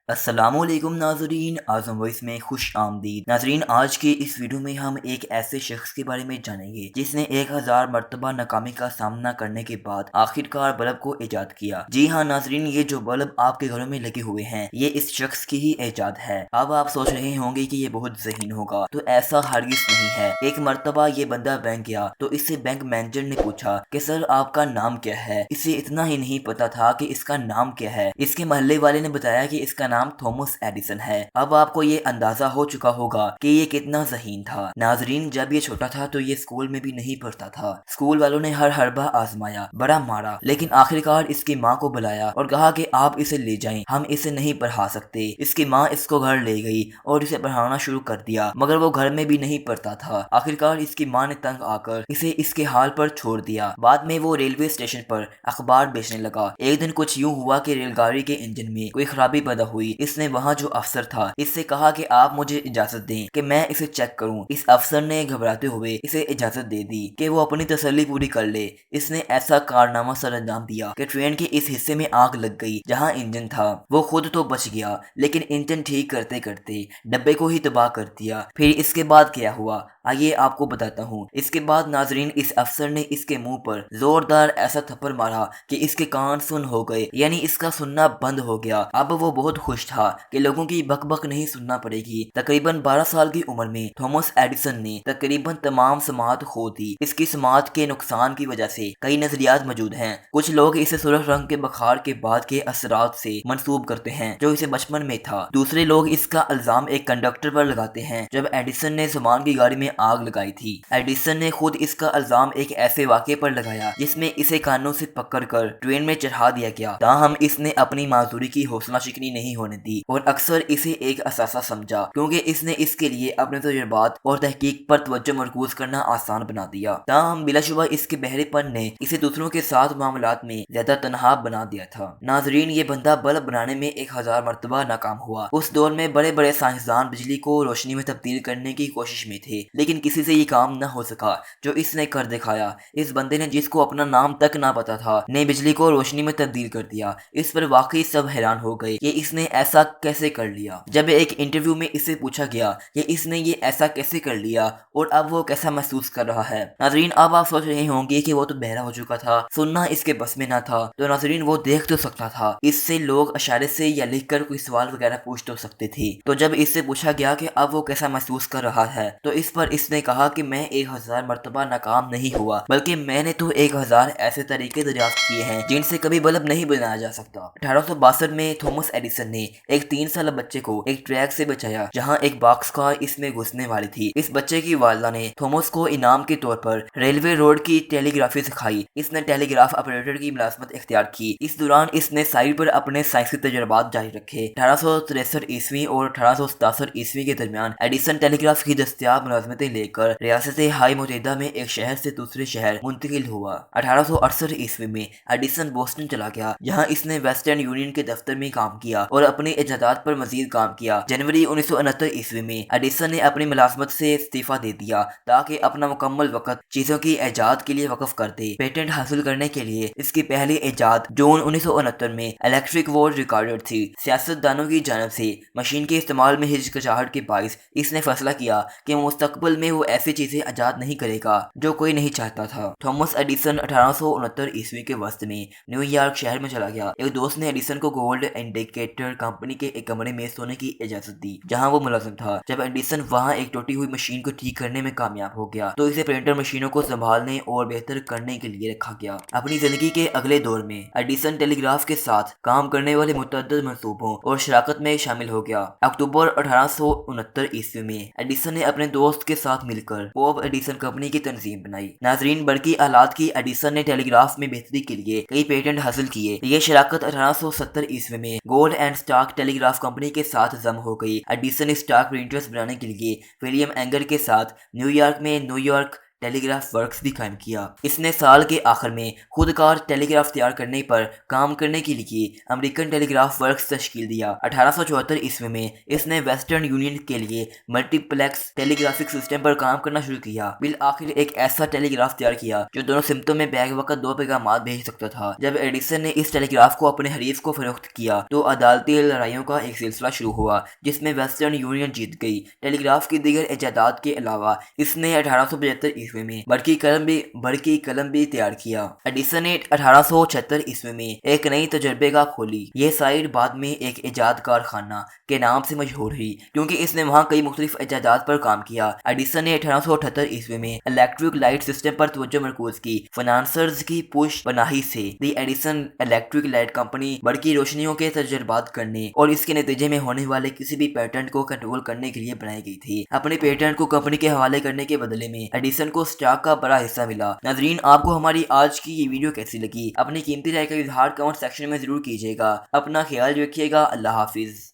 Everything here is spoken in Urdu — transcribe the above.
السلام علیکم ناظرین، اعظم وائس میں خوش آمدید۔ ناظرین، آج کے اس ویڈیو میں ہم ایک ایسے شخص کے بارے میں جانیں گے جس نے 1000 مرتبہ ناکامی کا سامنا کرنے کے بعد آخرکار بلب کو ایجاد کیا۔ جی ہاں ناظرین، یہ جو بلب آپ کے گھروں میں لگے ہوئے ہیں یہ اس شخص کی ہی ایجاد ہے۔ اب آپ سوچ رہے ہوں گے کہ یہ بہت ذہین ہوگا، تو ایسا ہرگز نہیں ہے۔ ایک مرتبہ یہ بندہ بینک گیا تو اس سے بینک مینیجر نے پوچھا کہ سر آپ کا نام کیا ہے؟ اسے اتنا ہی نہیں پتا تھا کہ اس کا نام کیا ہے۔ اس کے محلے والے نے بتایا کہ اس کا نام تھامس ایڈیسن ہے۔ اب آپ کو یہ اندازہ ہو چکا ہوگا کہ یہ کتنا ذہین تھا۔ ناظرین، جب یہ چھوٹا تھا تو یہ اسکول میں بھی نہیں پڑھتا تھا۔ اسکول والوں نے ہر حربہ آزمایا، بڑا مارا، لیکن آخرکار اس کی ماں کو بلایا اور کہا کہ آپ اسے لے جائیں، ہم اسے نہیں پڑھا سکتے۔ اس کی ماں اس کو گھر لے گئی اور اسے پڑھانا شروع کر دیا، مگر وہ گھر میں بھی نہیں پڑھتا تھا۔ آخرکار اس کی ماں نے تنگ آ کر اسے اس کے حال پر چھوڑ دیا۔ بعد میں وہ ریلوے اسٹیشن پر اخبار بیچنے لگا۔ ایک دن کچھ یوں ہوا کہ ریل گاڑی کے انجن میں کوئی خرابی پیدا ہوئی۔ اس نے وہاں جو افسر تھا اس سے کہا کہ آپ مجھے اجازت دیں کہ میں اسے چیک کروں۔ اس افسر نے گھبراتے ہوئے اسے اجازت دے دی کہ وہ اپنی تسلی پوری کر لے۔ اس نے ایسا کارنامہ سر انجام دیا کہ ٹرین کے اس حصے میں آگ لگ گئی جہاں انجن تھا۔ وہ خود تو بچ گیا لیکن انجن ٹھیک کرتے کرتے ڈبے کو ہی تباہ کر دیا۔ پھر اس کے بعد کیا ہوا آئیے آپ کو بتاتا ہوں۔ اس کے بعد ناظرین، اس افسر نے اس کے منہ پر زوردار ایسا تھپڑ مارا کہ اس کے کان سن ہو گئے، یعنی اس کا سننا بند ہو گیا۔ اب وہ بہت خوش تھا کہ لوگوں کی بک بک نہیں سننا پڑے گی۔ تقریباً 12 سال کی عمر میں تھامس ایڈیسن نے تقریباً تمام سماعت کھو دی۔ اس کی سماعت کے نقصان کی وجہ سے کئی نظریات موجود ہیں۔ کچھ لوگ اسے سرخ رنگ کے بخار کے بعد کے اثرات سے منسوب کرتے ہیں جو اسے بچپن میں تھا۔ دوسرے لوگ اس کا الزام ایک کنڈکٹر پر لگاتے ہیں جب ایڈیسن نے سامان کی گاڑی میں آگ لگائی تھی۔ ایڈیسن نے خود اس کا الزام ایک ایسے واقعے پر لگایا جس میں اسے کانوں سے پکڑ کر ٹرین میں چڑھا دیا گیا، تاہم اس نے اپنی معذوری کی حوصلہ شکنی نہیں ہونے دی اور اکثر اسے ایک اثاثہ سمجھا، کیونکہ اس نے اس کے لیے اپنے تجربات اور تحقیق پر توجہ مرکوز کرنا آسان بنا دیا۔ تاہم بلا شبہ اس کے بہرے پن نے اسے دوسروں کے ساتھ معاملات میں زیادہ تنہا بنا دیا تھا۔ ناظرین، یہ بندہ بلب بنانے میں 1000 مرتبہ ناکام ہوا۔ اس دور میں بڑے بڑے سائنسدان بجلی کو روشنی میں تبدیل کرنے کی کوشش میں تھے، لیکن کسی سے یہ کام نہ ہو سکا جو اس نے کر دکھایا۔ اس بندے نے، جس کو اپنا نام تک نہ پتا تھا، نے بجلی کو روشنی میں تبدیل کر دیا۔ اس پر واقعی سب حیران ہو گئے کہ اس نے ایسا کیسے کر لیا۔ جب ایک انٹرویو میں اسے پوچھا گیا کہ اس نے یہ ایسا کیسے کر لیا اور اب وہ کیسا محسوس کر رہا ہے۔ ناظرین، اب آپ سوچ رہے ہوں گے کہ وہ تو بہرا ہو چکا تھا، سننا اس کے بس میں نہ تھا، تو ناظرین وہ دیکھ تو سکتا تھا۔ اس سے لوگ اشارے سے یا لکھ کر کوئی سوال وغیرہ پوچھ تو سکتے تھے۔ تو جب اس سے پوچھا گیا کہ اب وہ کیسا محسوس کر رہا ہے تو اس پر اس نے کہا کہ میں 1000 مرتبہ ناکام نہیں ہوا، بلکہ میں نے تو 1000 ایسے طریقے دریافت کیے ہیں جن سے کبھی بلب نہیں بنایا جا سکتا۔ 1862 میں تھامس ایڈیسن نے ایک 3 سالہ بچے کو ایک ٹریک سے بچایا جہاں ایک باکس کار اس میں گھسنے والی تھی۔ اس بچے کی والدہ نے تھامس کو انعام کے طور پر ریلوے روڈ کی ٹیلی گرافی سکھائی۔ اس نے ٹیلی گراف آپریٹر کی ملازمت اختیار کی۔ اس دوران اس نے سائٹ پر اپنے سائنسی تجربات جاری رکھے۔ 1863 عیسوی اور 1867 عیسوی کے درمیان ایڈیسن ٹیلی گراف کی دستیاب ملازمتیں لے کر ریاست ہائے متحدہ میں ایک شہر سے دوسرے شہر منتقل ہوا۔ 1868 عیسوی میں ایڈیسن بوسٹن چلا گیا جہاں اس نے ویسٹرن یونین کے دفتر میں کام کیا اور اپنی ایجادات پر مزید کام کیا۔ جنوری 1969 عیسوی میں ایڈیسن نے اپنی ملازمت سے استعفیٰ دے دیا تاکہ اپنا مکمل وقت چیزوں کی ایجاد کے لیے وقف کر دے۔ پیٹنٹ حاصل کرنے کے لیے اس کی پہلی ایجاد جون 1969 میں الیکٹرک ووٹ ریکارڈر تھی۔ سیاست دانوں کی جانب سے مشین کے استعمال میں ہچکچاہٹ کے باعث اس نے فیصلہ کیا کہ مستقبل میں وہ ایسی چیزیں ایجاد نہیں کرے گا جو کوئی نہیں چاہتا تھا۔ تھامس ایڈیسن 1869 عیسوی کے وسط میں نیو یارک شہر میں چلا گیا۔ ایک دوست نے ایڈیسن کو گولڈ انڈیکیٹر کمپنی کے ایک کمرے میں سونے کی اجازت دی جہاں وہ ملازم تھا۔ جب ایڈیسن وہاں ایک ٹوٹی ہوئی مشین کو ٹھیک کرنے میں کامیاب ہو گیا تو اسے پرنٹر مشینوں کو سنبھالنے اور بہتر کرنے کے لیے رکھا گیا۔ اپنی زندگی کے اگلے دور میں ایڈیسن ٹیلی گراف کے ساتھ کام کرنے والے متعدد منصوبوں اور شراکت میں شامل ہو گیا۔ اکتوبر 1869 عیسوی میں ایڈیسن نے اپنے دوست کے ساتھ مل کر پوپ ایڈیسن کمپنی کی تنظیم بنائی۔ ناظرین، برقی آلات کی ایڈیسن نے ٹیلی گراف میں بہتری کے لیے کئی پیٹنٹ حاصل کیے۔ یہ شراکت 1870 عیسوی میں gold and stock telegraph company کے ساتھ ضم ہو گئی۔ ایڈیسن اسٹاک پرنٹرز بنانے کے لیے ولیم اینگر کے ساتھ نیو یارک میں نیو یارک ٹیلی گراف ورکس بھی قائم کیا۔ اس نے سال کے آخر میں خودکار ٹیلی گراف تیار کرنے پر کام کرنے کے لیے امریکن ٹیلی گراف ورکس تشکیل دیا۔ 1874 میں اس نے ویسٹرن یونین کے لیے ملٹی پلیکس ٹیلی گرافک سسٹم پر کام کرنا شروع کیا۔ بالآخر ایک ایسا ٹیلی گراف تیار کیا جو دونوں سمتوں میں بیک وقت 2 پیغامات بھیج سکتا تھا۔ جب ایڈیسن نے اس ٹیلی گراف کو اپنے حریف کو فروخت کیا تو عدالتی لڑائیوں کا ایک سلسلہ شروع ہوا جس میں ویسٹرن یونین جیت گئی۔ ٹیلی گراف کی دیگر ایجادات کے علاوہ اس نے 1875 میں برقی قلم بھی تیار کیا۔ ایڈیسن نے 1876 میں ایک نئی تجربے گاہ کھولی۔ یہ سائٹ بعد میں ایک ایجاد کارخانہ کے نام سے مشہور ہوئی کیونکہ اس نے وہاں کئی مختلف ایجادات پر کام کیا۔ ایڈیسن نے 1878 میں الیکٹرک لائٹ سسٹم پر توجہ مرکوز کی۔ فنانسرز کی پوش پناہی سے دی ایڈیسن الیکٹرک لائٹ کمپنی برقی روشنیوں کے تجربات کرنے اور اس کے نتیجے میں ہونے والے کسی بھی پیٹنٹ کو کنٹرول کرنے کے لیے بنائی گئی تھی۔ اپنے پیٹنٹ کو کمپنی کے حوالے کرنے کے بدلے میں ایڈیسن کو اسٹاک کا بڑا حصہ ملا۔ ناظرین، آپ کو ہماری آج کی یہ ویڈیو کیسی لگی؟ اپنی قیمتی رائے کا اظہار کمنٹ سیکشن میں ضرور کیجیے گا۔ اپنا خیال رکھیے گا۔ اللہ حافظ۔